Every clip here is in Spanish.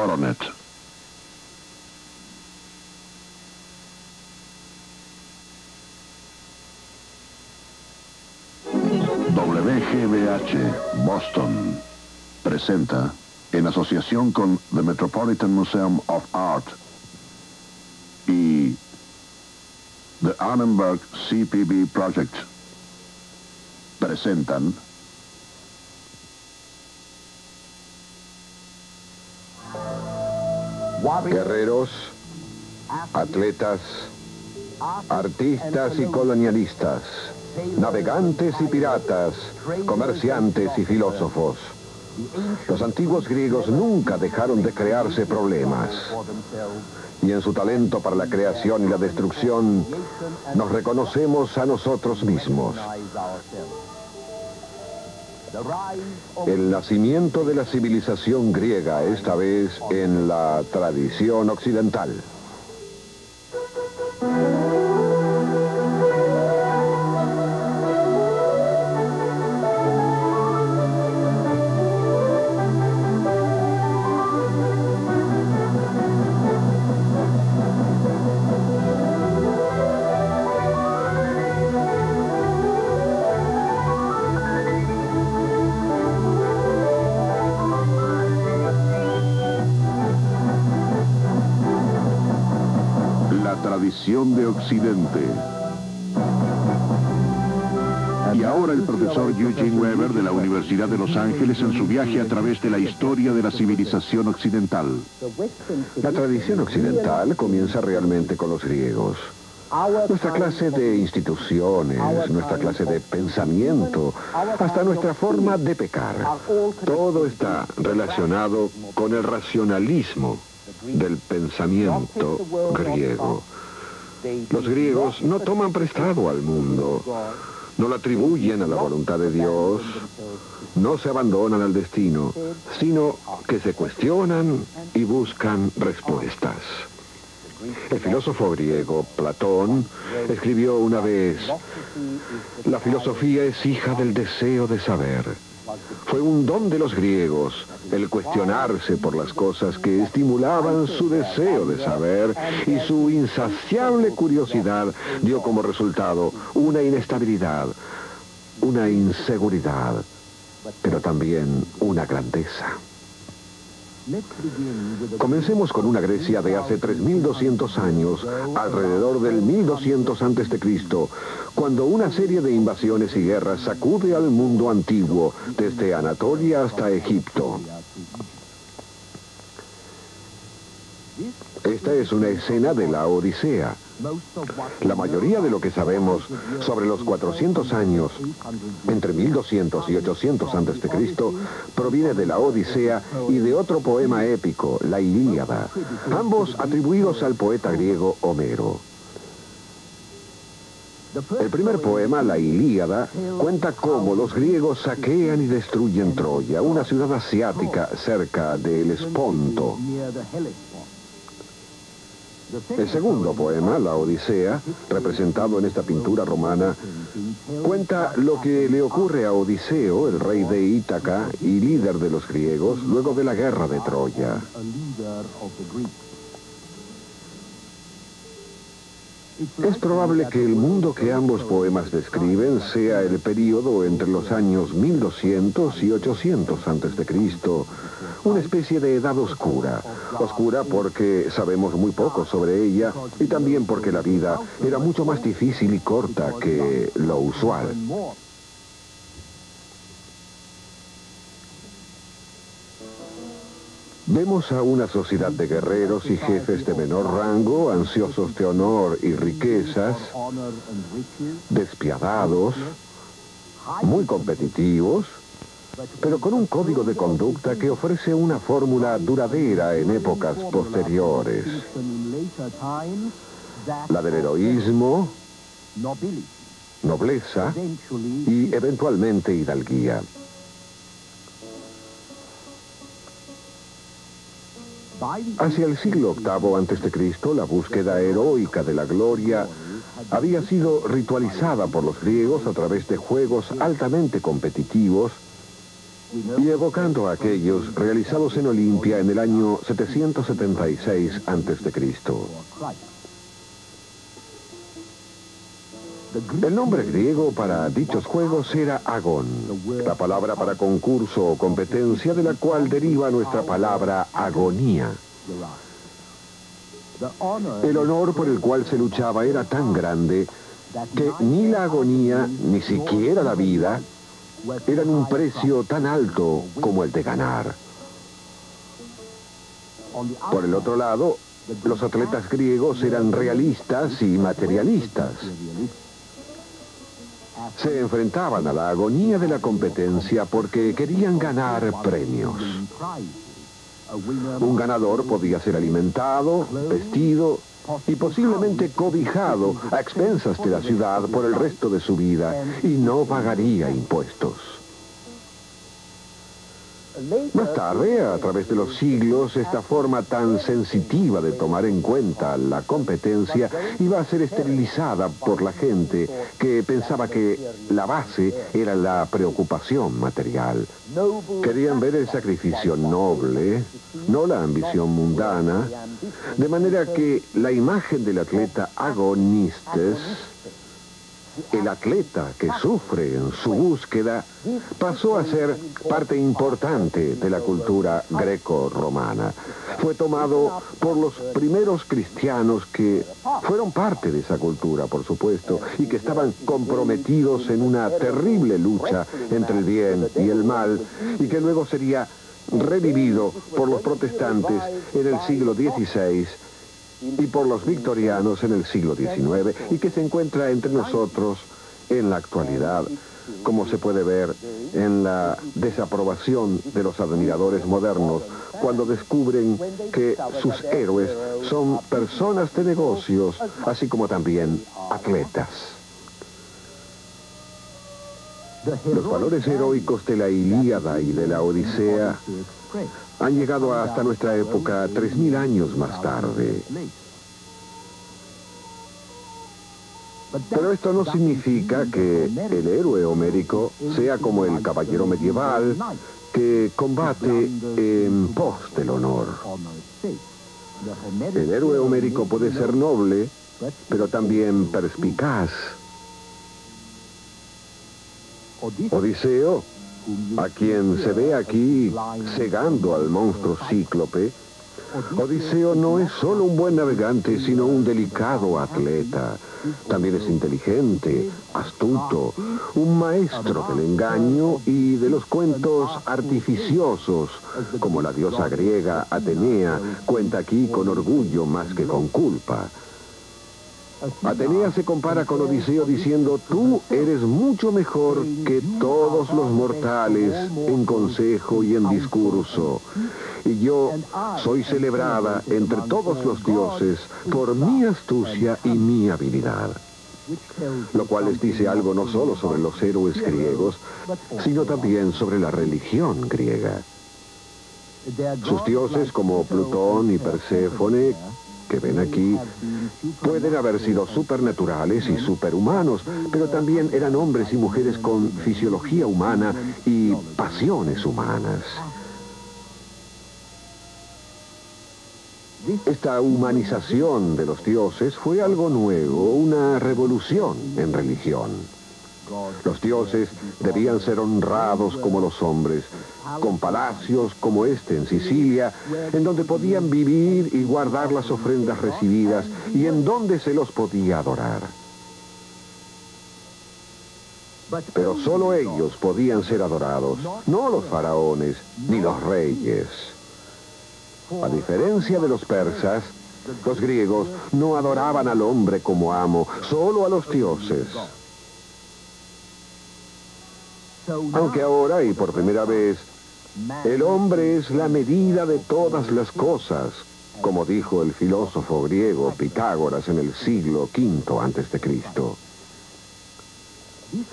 Coronet. WGBH Boston presenta, en asociación con The Metropolitan Museum of Art y The Annenberg CPB Project, presentan guerreros, atletas, artistas y colonialistas, navegantes y piratas, comerciantes y filósofos. Los antiguos griegos nunca dejaron de crearse problemas. Y en su talento para la creación y la destrucción, nos reconocemos a nosotros mismos. El nacimiento de la civilización griega, esta vez en la tradición occidental. Tradición de Occidente. Y ahora el profesor Eugene Weber de la Universidad de Los Ángeles en su viaje a través de la historia de la civilización occidental. La tradición occidental comienza realmente con los griegos. Nuestra clase de instituciones, nuestra clase de pensamiento, hasta nuestra forma de pecar, todo está relacionado con el racionalismo del pensamiento griego. Los griegos no toman prestado al mundo, no lo atribuyen a la voluntad de Dios, no se abandonan al destino, sino que se cuestionan y buscan respuestas. El filósofo griego Platón escribió una vez: la filosofía es hija del deseo de saber. Fue un don de los griegos el cuestionarse por las cosas que estimulaban su deseo de saber, y su insaciable curiosidad dio como resultado una inestabilidad, una inseguridad, pero también una grandeza. Comencemos con una Grecia de hace 3200 años, alrededor del 1200 a.C., cuando una serie de invasiones y guerras sacude al mundo antiguo, desde Anatolia hasta Egipto. Esta es una escena de la Odisea. La mayoría de lo que sabemos sobre los 400 años, entre 1200 y 800 a.C., proviene de la Odisea y de otro poema épico, la Ilíada, ambos atribuidos al poeta griego Homero. El primer poema, la Ilíada, cuenta cómo los griegos saquean y destruyen Troya, una ciudad asiática cerca del Helesponto. El segundo poema, la Odisea, representado en esta pintura romana, cuenta lo que le ocurre a Odiseo, el rey de Ítaca y líder de los griegos, luego de la guerra de Troya. Es probable que el mundo que ambos poemas describen sea el período entre los años 1200 y 800 a.C., una especie de edad oscura. Oscura porque sabemos muy poco sobre ella, y también porque la vida era mucho más difícil y corta que lo usual. Vemos a una sociedad de guerreros y jefes de menor rango, ansiosos de honor y riquezas, despiadados, muy competitivos, pero con un código de conducta que ofrece una fórmula duradera en épocas posteriores. La del heroísmo, nobleza y eventualmente hidalguía. Hacia el siglo VIII a.C., la búsqueda heroica de la gloria había sido ritualizada por los griegos a través de juegos altamente competitivos y evocando a aquellos realizados en Olimpia en el año 776 a.C. El nombre griego para dichos juegos era agón, la palabra para concurso o competencia de la cual deriva nuestra palabra agonía. El honor por el cual se luchaba era tan grande que ni la agonía, ni siquiera la vida, eran un precio tan alto como el de ganar. Por el otro lado, los atletas griegos eran realistas y materialistas. Se enfrentaban a la agonía de la competencia porque querían ganar premios. Un ganador podía ser alimentado, vestido y posiblemente cobijado a expensas de la ciudad por el resto de su vida y no pagaría impuestos. Más tarde, a través de los siglos, esta forma tan sensitiva de tomar en cuenta la competencia iba a ser esterilizada por la gente que pensaba que la base era la preocupación material. Querían ver el sacrificio noble, no la ambición mundana, de manera que la imagen del atleta agonistes, el atleta que sufre en su búsqueda, pasó a ser parte importante de la cultura greco-romana. Fue tomado por los primeros cristianos que fueron parte de esa cultura, por supuesto, y que estaban comprometidos en una terrible lucha entre el bien y el mal, y que luego sería revivido por los protestantes en el siglo XVI y por los victorianos en el siglo XIX, y que se encuentra entre nosotros en la actualidad, como se puede ver en la desaprobación de los admiradores modernos cuando descubren que sus héroes son personas de negocios, así como también atletas. Los valores heroicos de la Ilíada y de la Odisea han llegado hasta nuestra época 3000 años más tarde. Pero esto no significa que el héroe homérico sea como el caballero medieval que combate en pos del honor. El héroe homérico puede ser noble, pero también perspicaz. Odiseo, a quien se ve aquí cegando al monstruo cíclope, Odiseo no es solo un buen navegante, sino un delicado atleta. También es inteligente, astuto, un maestro del engaño y de los cuentos artificiosos, como la diosa griega Atenea cuenta aquí con orgullo más que con culpa. Atenea se compara con Odiseo diciendo: tú eres mucho mejor que todos los mortales en consejo y en discurso, y yo soy celebrada entre todos los dioses por mi astucia y mi habilidad. Lo cual les dice algo no solo sobre los héroes griegos, sino también sobre la religión griega. Sus dioses como Plutón y Perséfone, que ven aquí, pueden haber sido supernaturales y superhumanos, pero también eran hombres y mujeres con fisiología humana y pasiones humanas. Esta humanización de los dioses fue algo nuevo, una revolución en religión. Los dioses debían ser honrados como los hombres, con palacios como este en Sicilia, en donde podían vivir y guardar las ofrendas recibidas y en donde se los podía adorar. Pero solo ellos podían ser adorados, no los faraones ni los reyes. A diferencia de los persas, los griegos no adoraban al hombre como amo, solo a los dioses. Aunque ahora, y por primera vez, el hombre es la medida de todas las cosas, como dijo el filósofo griego Pitágoras en el siglo V a.C.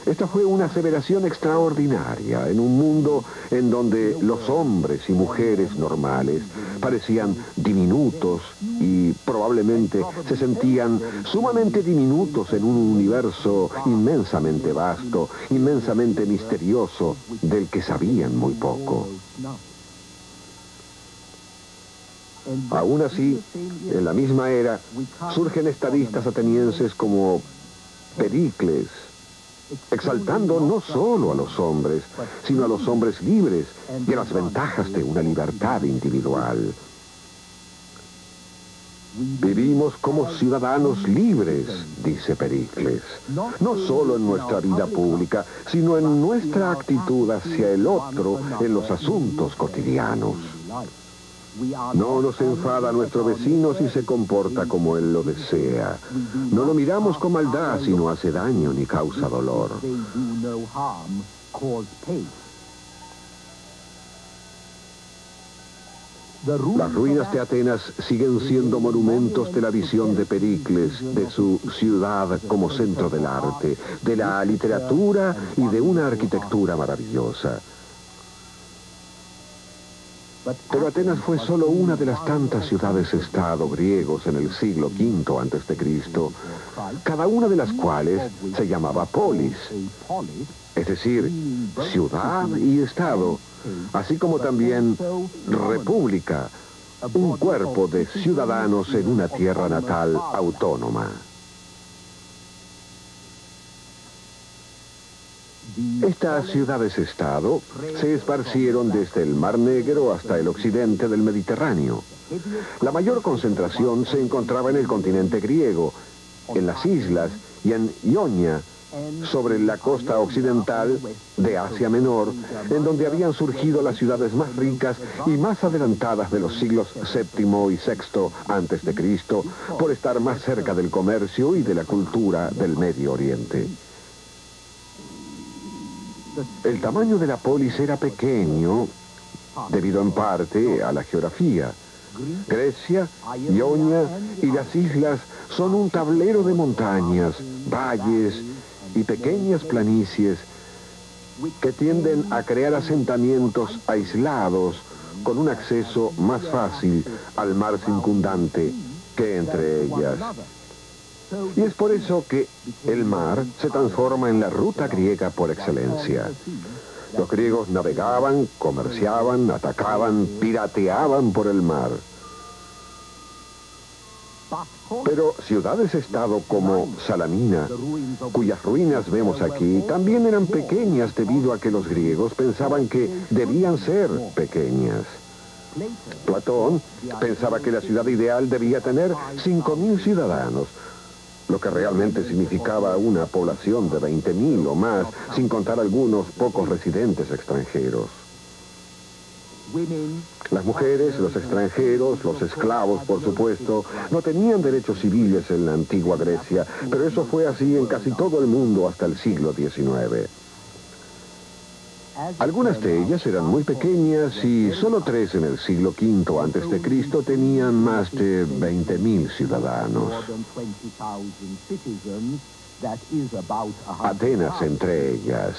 Esta fue una aseveración extraordinaria en un mundo en donde los hombres y mujeres normales parecían diminutos y probablemente se sentían sumamente diminutos en un universo inmensamente vasto, inmensamente misterioso, del que sabían muy poco. Aún así, en la misma era, surgen estadistas atenienses como Pericles, exaltando no solo a los hombres, sino a los hombres libres y a las ventajas de una libertad individual. Vivimos como ciudadanos libres, dice Pericles, no solo en nuestra vida pública, sino en nuestra actitud hacia el otro en los asuntos cotidianos. No nos enfada a nuestro vecino si se comporta como él lo desea. No lo miramos con maldad si no hace daño ni causa dolor. Las ruinas de Atenas siguen siendo monumentos de la visión de Pericles, de su ciudad como centro del arte, de la literatura y de una arquitectura maravillosa. Pero Atenas fue solo una de las tantas ciudades-estado griegos en el siglo V a.C., cada una de las cuales se llamaba polis, es decir, ciudad y estado, así como también república, un cuerpo de ciudadanos en una tierra natal autónoma. Estas ciudades-estado se esparcieron desde el Mar Negro hasta el occidente del Mediterráneo. La mayor concentración se encontraba en el continente griego, en las islas y en Ionia, sobre la costa occidental de Asia Menor, en donde habían surgido las ciudades más ricas y más adelantadas de los siglos VII y VI a.C., por estar más cerca del comercio y de la cultura del Medio Oriente. El tamaño de la polis era pequeño, debido en parte a la geografía. Grecia, Ionia y las islas son un tablero de montañas, valles y pequeñas planicies que tienden a crear asentamientos aislados con un acceso más fácil al mar circundante que entre ellas. Y es por eso que el mar se transforma en la ruta griega por excelencia. Los griegos navegaban, comerciaban, atacaban, pirateaban por el mar. Pero ciudades-estado como Salamina, cuyas ruinas vemos aquí, también eran pequeñas debido a que los griegos pensaban que debían ser pequeñas. Platón pensaba que la ciudad ideal debía tener 5.000 ciudadanos, lo que realmente significaba una población de 20.000 o más, sin contar algunos pocos residentes extranjeros. Las mujeres, los extranjeros, los esclavos, por supuesto, no tenían derechos civiles en la antigua Grecia, pero eso fue así en casi todo el mundo hasta el siglo XIX. Algunas de ellas eran muy pequeñas y solo 3 en el siglo V a.C. tenían más de 20.000 ciudadanos. Atenas entre ellas.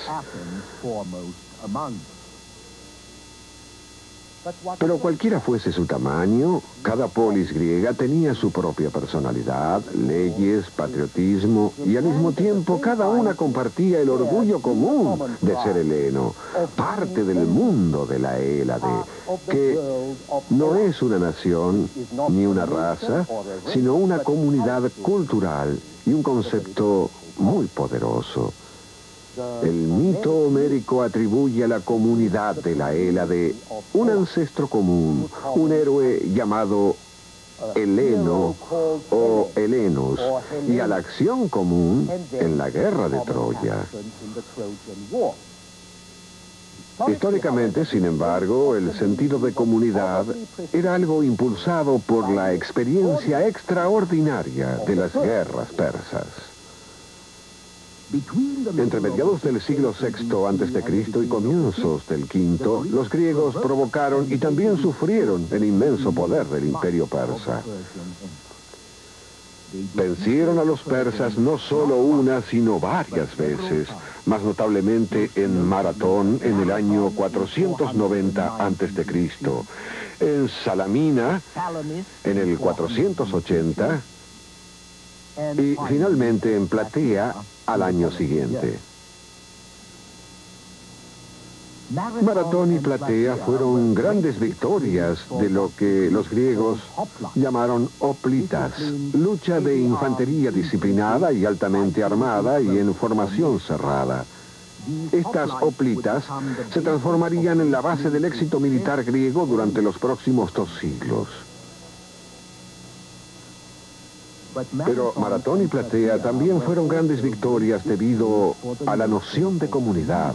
Pero cualquiera fuese su tamaño, cada polis griega tenía su propia personalidad, leyes, patriotismo, y al mismo tiempo cada una compartía el orgullo común de ser heleno, parte del mundo de la Hélade, que no es una nación ni una raza, sino una comunidad cultural y un concepto muy poderoso. El mito homérico atribuye a la comunidad de la Hélade un ancestro común, un héroe llamado Heleno o Helenus, y a la acción común en la guerra de Troya. Históricamente, sin embargo, el sentido de comunidad era algo impulsado por la experiencia extraordinaria de las guerras persas. Entre mediados del siglo VI a.C. y comienzos del V, los griegos provocaron y también sufrieron el inmenso poder del imperio persa. Vencieron a los persas no solo una, sino varias veces, más notablemente en Maratón en el año 490 a.C., en Salamina en el 480 y finalmente en Platea al año siguiente. Maratón y Platea fueron grandes victorias de lo que los griegos llamaron hoplitas, lucha de infantería disciplinada y altamente armada y en formación cerrada. Estas hoplitas se transformarían en la base del éxito militar griego durante los próximos 2 siglos. Pero Maratón y Platea también fueron grandes victorias debido a la noción de comunidad.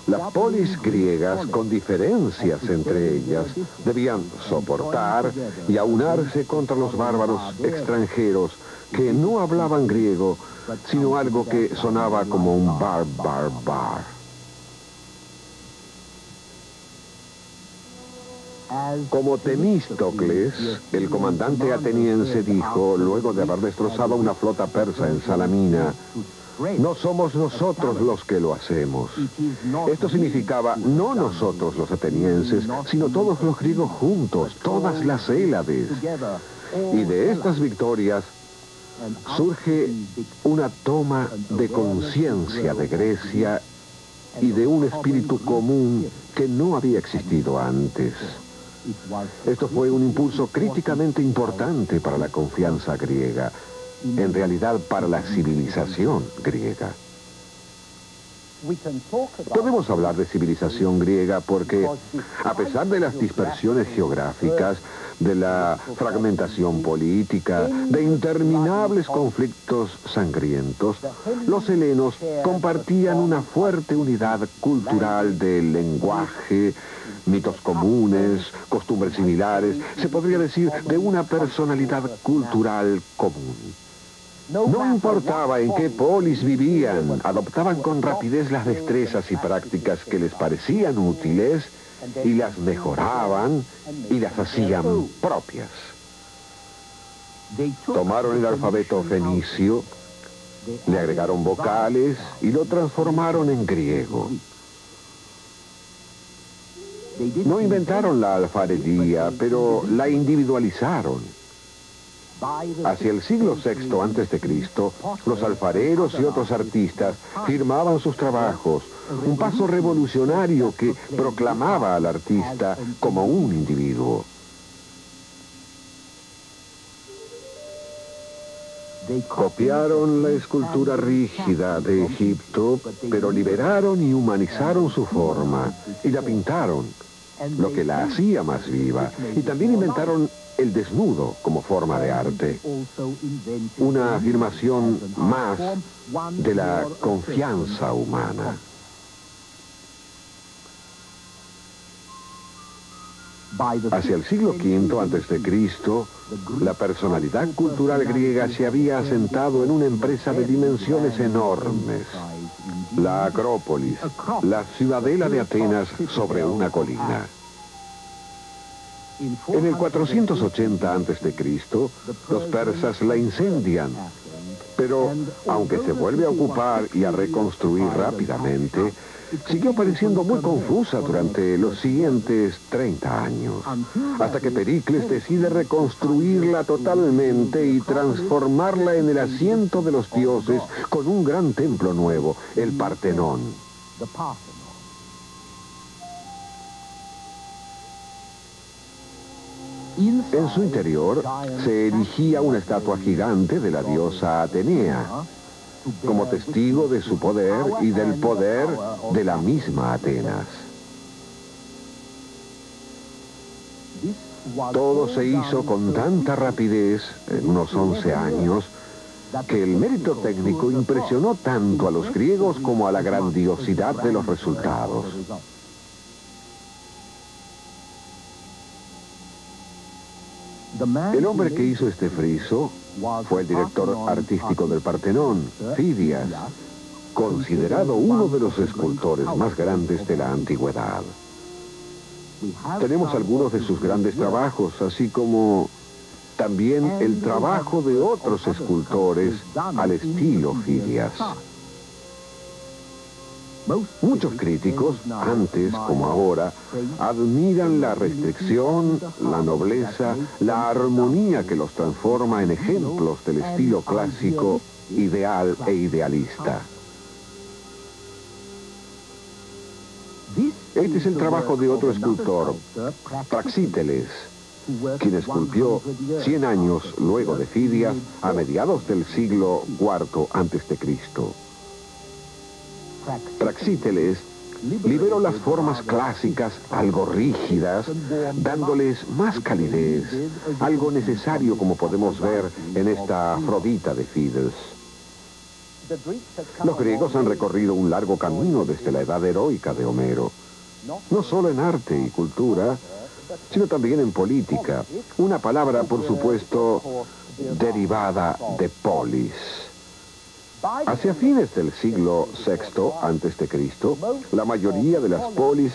Las polis griegas, con diferencias entre ellas, debían soportar y aunarse contra los bárbaros extranjeros que no hablaban griego, sino algo que sonaba como un bar. Como Temístocles, el comandante ateniense, dijo, luego de haber destrozado una flota persa en Salamina, no somos nosotros los que lo hacemos. Esto significaba no nosotros los atenienses, sino todos los griegos juntos, todas las Hélades. Y de estas victorias surge una toma de conciencia de Grecia y de un espíritu común que no había existido antes. Esto fue un impulso críticamente importante para la confianza griega, en realidad para la civilización griega. Podemos hablar de civilización griega porque, a pesar de las dispersiones geográficas, de la fragmentación política, de interminables conflictos sangrientos, los helenos compartían una fuerte unidad cultural de lenguaje, mitos comunes, costumbres similares, se podría decir de una personalidad cultural común. No importaba en qué polis vivían, adoptaban con rapidez las destrezas y prácticas que les parecían útiles y las mejoraban y las hacían propias. Tomaron el alfabeto fenicio, le agregaron vocales y lo transformaron en griego. No inventaron la alfarería, pero la individualizaron. Hacia el siglo VI a.C., los alfareros y otros artistas firmaban sus trabajos, un paso revolucionario que proclamaba al artista como un individuo. Copiaron la escultura rígida de Egipto, pero liberaron y humanizaron su forma y la pintaron, lo que la hacía más viva, y también inventaron el desnudo como forma de arte, una afirmación más de la confianza humana. Hacia el siglo V a.C., la personalidad cultural griega se había asentado en una empresa de dimensiones enormes, la Acrópolis, la ciudadela de Atenas sobre una colina. En el 480 a.C., los persas la incendian, pero aunque se vuelve a ocupar y a reconstruir rápidamente, siguió pareciendo muy confusa durante los siguientes 30 años, hasta que Pericles decide reconstruirla totalmente y transformarla en el asiento de los dioses con un gran templo nuevo, el Partenón. En su interior se erigía una estatua gigante de la diosa Atenea, como testigo de su poder y del poder de la misma Atenas. Todo se hizo con tanta rapidez, en unos 11 años, que el mérito técnico impresionó tanto a los griegos como a la grandiosidad de los resultados. El hombre que hizo este friso fue el director artístico del Partenón, Fidias, considerado uno de los escultores más grandes de la antigüedad. Tenemos algunos de sus grandes trabajos, así como también el trabajo de otros escultores al estilo Fidias. Muchos críticos, antes como ahora, admiran la restricción, la nobleza, la armonía que los transforma en ejemplos del estilo clásico, ideal e idealista. Este es el trabajo de otro escultor, Praxíteles, quien esculpió 100 años luego de Fidias, a mediados del siglo IV a.C. Praxíteles liberó las formas clásicas algo rígidas, dándoles más calidez, algo necesario como podemos ver en esta Afrodita de Fides. Los griegos han recorrido un largo camino desde la edad heroica de Homero, no solo en arte y cultura, sino también en política, una palabra, por supuesto, derivada de polis. Hacia fines del siglo VI a.C., la mayoría de las polis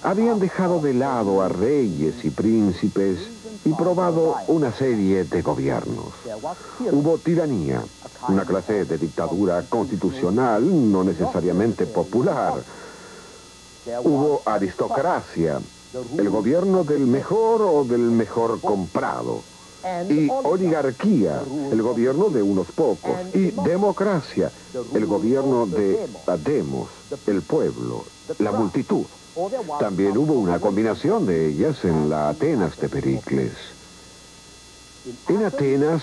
habían dejado de lado a reyes y príncipes y probado una serie de gobiernos. Hubo tiranía, una clase de dictadura constitucional, no necesariamente popular. Hubo aristocracia, el gobierno del mejor o del mejor comprado. Y oligarquía, el gobierno de unos pocos. Y democracia, el gobierno de la demos, el pueblo, la multitud. También hubo una combinación de ellas en la Atenas de Pericles. En Atenas,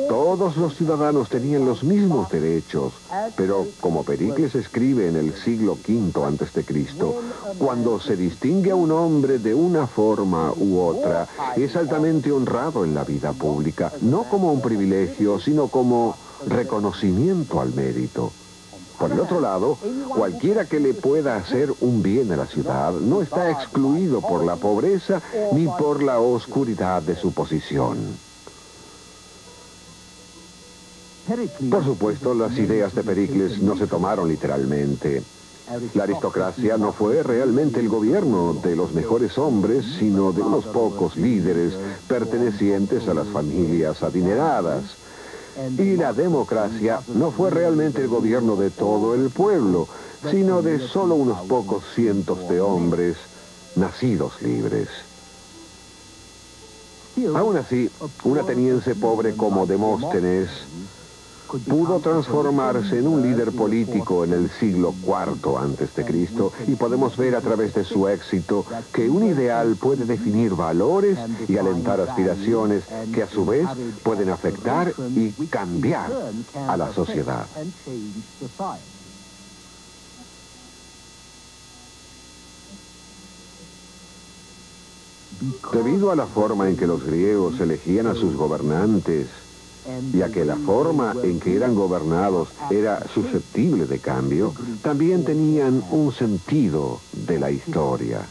todos los ciudadanos tenían los mismos derechos, pero como Pericles escribe en el siglo V a.C., cuando se distingue a un hombre de una forma u otra, es altamente honrado en la vida pública, no como un privilegio, sino como reconocimiento al mérito. Por el otro lado, cualquiera que le pueda hacer un bien a la ciudad no está excluido por la pobreza ni por la oscuridad de su posición. Por supuesto, las ideas de Pericles no se tomaron literalmente. La aristocracia no fue realmente el gobierno de los mejores hombres, sino de unos pocos líderes pertenecientes a las familias adineradas. Y la democracia no fue realmente el gobierno de todo el pueblo, sino de solo unos pocos cientos de hombres nacidos libres. Aún así, un ateniense pobre como Demóstenes pudo transformarse en un líder político en el siglo IV a.C. y podemos ver a través de su éxito que un ideal puede definir valores y alentar aspiraciones que a su vez pueden afectar y cambiar a la sociedad. Debido a la forma en que los griegos elegían a sus gobernantes, y a que la forma en que eran gobernados era susceptible de cambio, también tenían un sentido de la historia.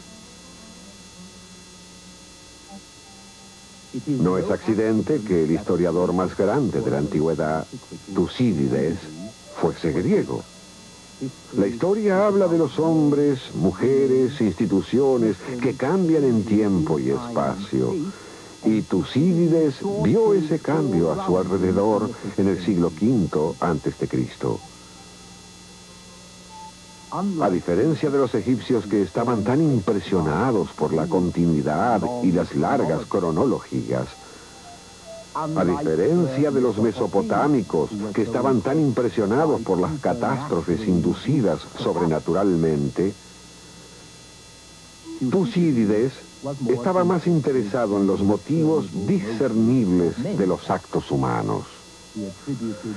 No es accidente que el historiador más grande de la antigüedad, Tucídides, fuese griego. La historia habla de los hombres, mujeres, instituciones que cambian en tiempo y espacio. Y Tucídides vio ese cambio a su alrededor en el siglo V a.C. A diferencia de los egipcios que estaban tan impresionados por la continuidad y las largas cronologías, a diferencia de los mesopotámicos que estaban tan impresionados por las catástrofes inducidas sobrenaturalmente, Tucídides estaba más interesado en los motivos discernibles de los actos humanos.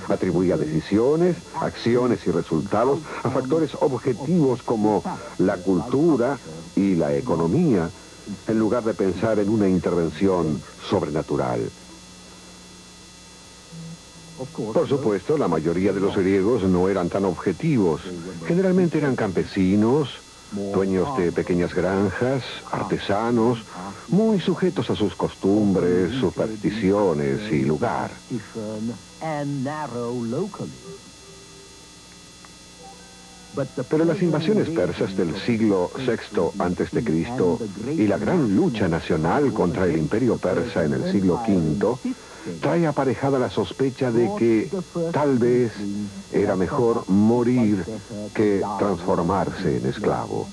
Atribuía decisiones, acciones y resultados a factores objetivos como la cultura y la economía, en lugar de pensar en una intervención sobrenatural. Por supuesto, la mayoría de los griegos no eran tan objetivos. Generalmente eran campesinos, dueños de pequeñas granjas, artesanos, muy sujetos a sus costumbres, supersticiones y lugar. Pero las invasiones persas del siglo VI a.C. y la gran lucha nacional contra el imperio persa en el siglo V trae aparejada la sospecha de que tal vez era mejor morir que transformarse en esclavo.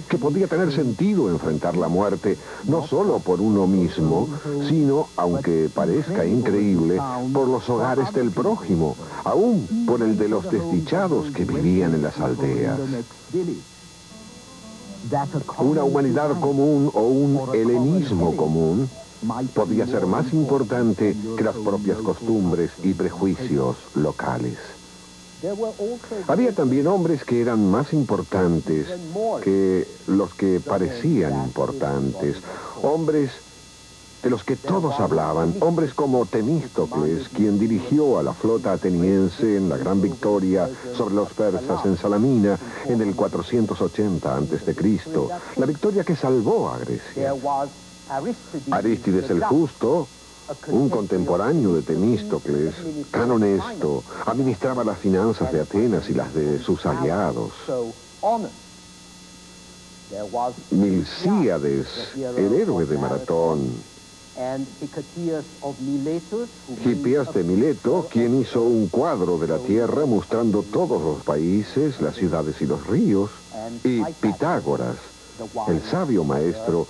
Que podía tener sentido enfrentar la muerte no solo por uno mismo, sino, aunque parezca increíble, por los hogares del prójimo, aún por el de los desdichados que vivían en las aldeas. Una humanidad común o un helenismo común podía ser más importante que las propias costumbres y prejuicios locales. Había también hombres que eran más importantes que los que parecían importantes, hombres de los que todos hablaban, hombres como Temístocles, quien dirigió a la flota ateniense en la gran victoria sobre los persas en Salamina en el 480 a.C., la victoria que salvó a Grecia. Arístides el Justo, un contemporáneo de Temístocles, tan honesto, administraba las finanzas de Atenas y las de sus aliados. Milcíades, el héroe de Maratón. Hipias de Mileto, quien hizo un cuadro de la tierra mostrando todos los países, las ciudades y los ríos. Y Pitágoras, el sabio maestro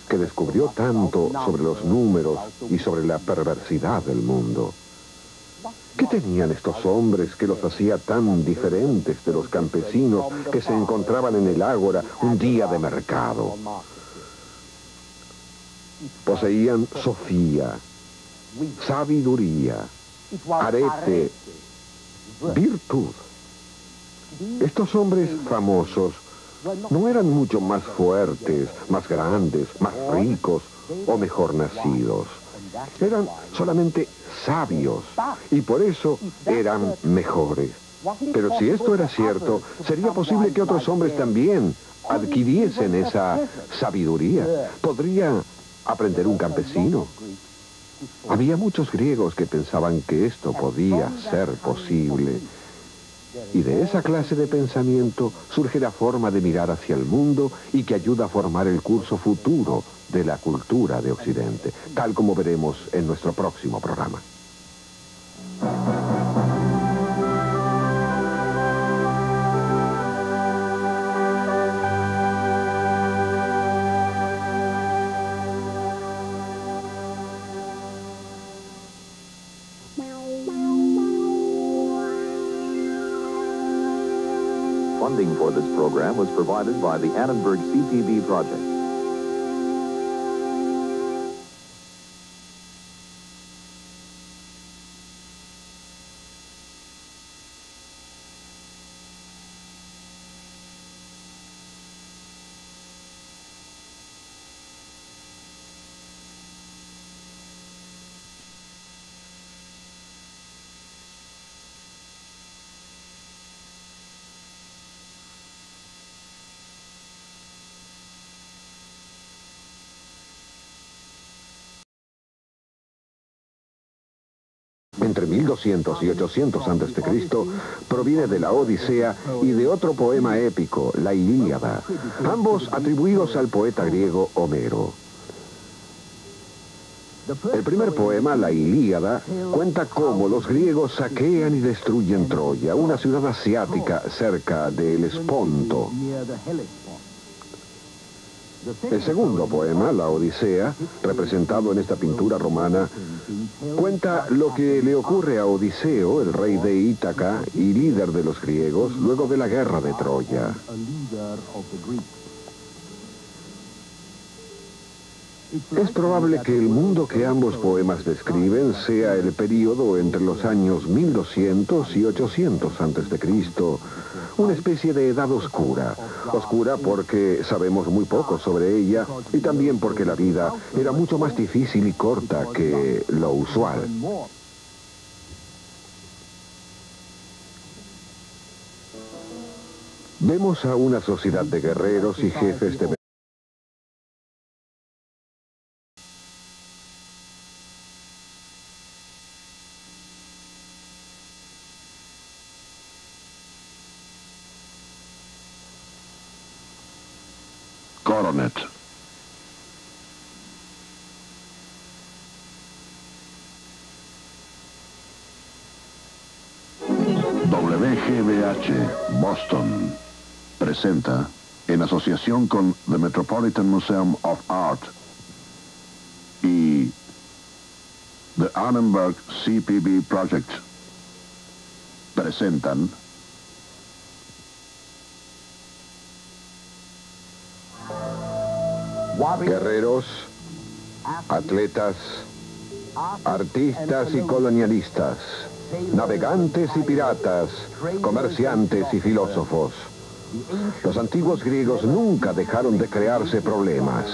que descubrió tanto sobre los números y sobre la perversidad del mundo. ¿Qué tenían estos hombres que los hacía tan diferentes de los campesinos que se encontraban en el ágora un día de mercado? Poseían sofía, sabiduría, arete, virtud. Estos hombres famosos no eran mucho más fuertes, más grandes, más ricos o mejor nacidos. Eran solamente sabios y por eso eran mejores. Pero si esto era cierto, sería posible que otros hombres también adquiriesen esa sabiduría. ¿Podría aprender un campesino? Había muchos griegos que pensaban que esto podía ser posible. Y de esa clase de pensamiento surge la forma de mirar hacia el mundo y que ayuda a formar el curso futuro de la cultura de Occidente, tal como veremos en nuestro próximo programa. Funding for this program was provided by the Annenberg CTV project. Entre 1200 y 800 a.C., proviene de la Odisea y de otro poema épico, la Ilíada, ambos atribuidos al poeta griego Homero. El primer poema, la Ilíada, cuenta cómo los griegos saquean y destruyen Troya, una ciudad asiática cerca del Esponto. El segundo poema, la Odisea, representado en esta pintura romana, cuenta lo que le ocurre a Odiseo, el rey de Ítaca y líder de los griegos, luego de la guerra de Troya. Es probable que el mundo que ambos poemas describen sea el período entre los años 1200 y 800 a.C., una especie de edad oscura. Oscura porque sabemos muy poco sobre ella y también porque la vida era mucho más difícil y corta que lo usual. Vemos a una sociedad de guerreros y jefes de Coronet. WGBH Boston presenta, en asociación con The Metropolitan Museum of Art y The Annenberg CPB Project, presentan guerreros, atletas, artistas y colonialistas, navegantes y piratas, comerciantes y filósofos. Los antiguos griegos nunca dejaron de crearse problemas.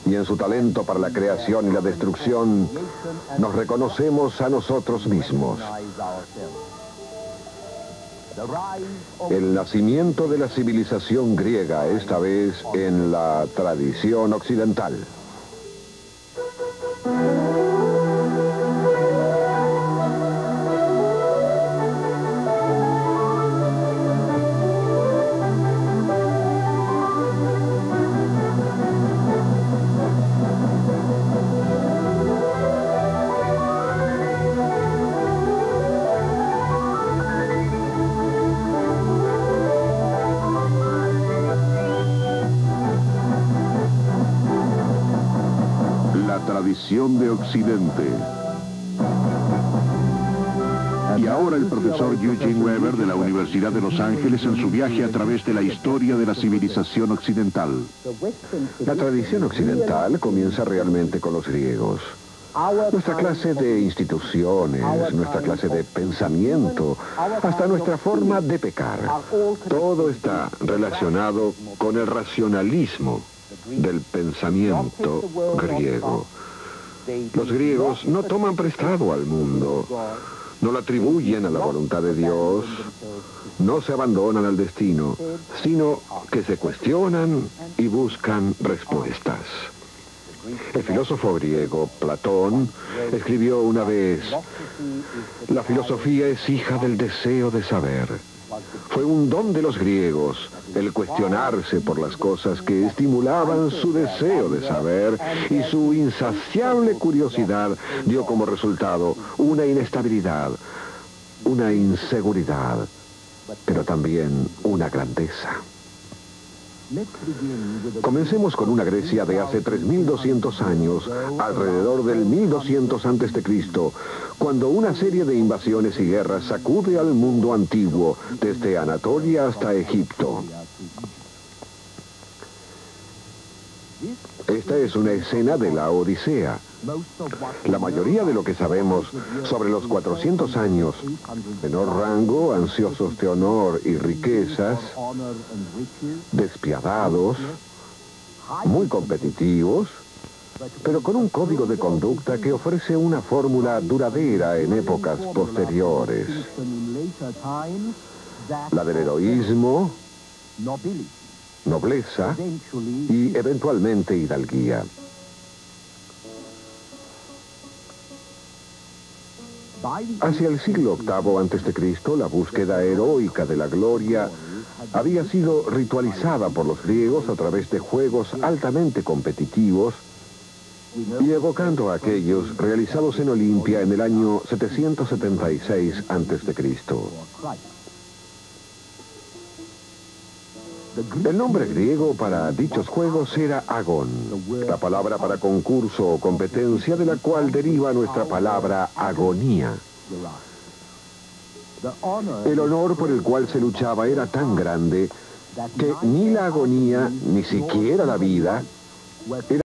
Y en su talento para la creación y la destrucción, nos reconocemos a nosotros mismos. El nacimiento de la civilización griega, esta vez en la tradición occidental. Tradición de Occidente. Y ahora el profesor Eugene Weber de la Universidad de Los Ángeles en su viaje a través de la historia de la civilización occidental. La tradición occidental comienza realmente con los griegos. Nuestra clase de instituciones, nuestra clase de pensamiento, hasta nuestra forma de pecar, todo está relacionado con el racionalismo del pensamiento griego. Los griegos no toman prestado al mundo, no lo atribuyen a la voluntad de Dios, no se abandonan al destino, sino que se cuestionan y buscan respuestas. El filósofo griego Platón escribió una vez: la filosofía es hija del deseo de saber. Fue un don de los griegos el cuestionarse por las cosas que estimulaban su deseo de saber, y su insaciable curiosidad dio como resultado una inestabilidad, una inseguridad, pero también una grandeza. Comencemos con una Grecia de hace 3200 años, alrededor del 1200 a.C., cuando una serie de invasiones y guerras sacude al mundo antiguo, desde Anatolia hasta Egipto. Esta es una escena de la Odisea. La mayoría de lo que sabemos sobre los 400 años, menor rango, ansiosos de honor y riquezas, despiadados, muy competitivos, pero con un código de conducta que ofrece una fórmula duradera en épocas posteriores. La del heroísmo, nobleza y eventualmente hidalguía. Hacia el siglo VIII a.C., la búsqueda heroica de la gloria había sido ritualizada por los griegos a través de juegos altamente competitivos y evocando a aquellos realizados en Olimpia en el año 776 a.C. El nombre griego para dichos juegos era agón, la palabra para concurso o competencia de la cual deriva nuestra palabra agonía. El honor por el cual se luchaba era tan grande que ni la agonía, ni siquiera la vida, era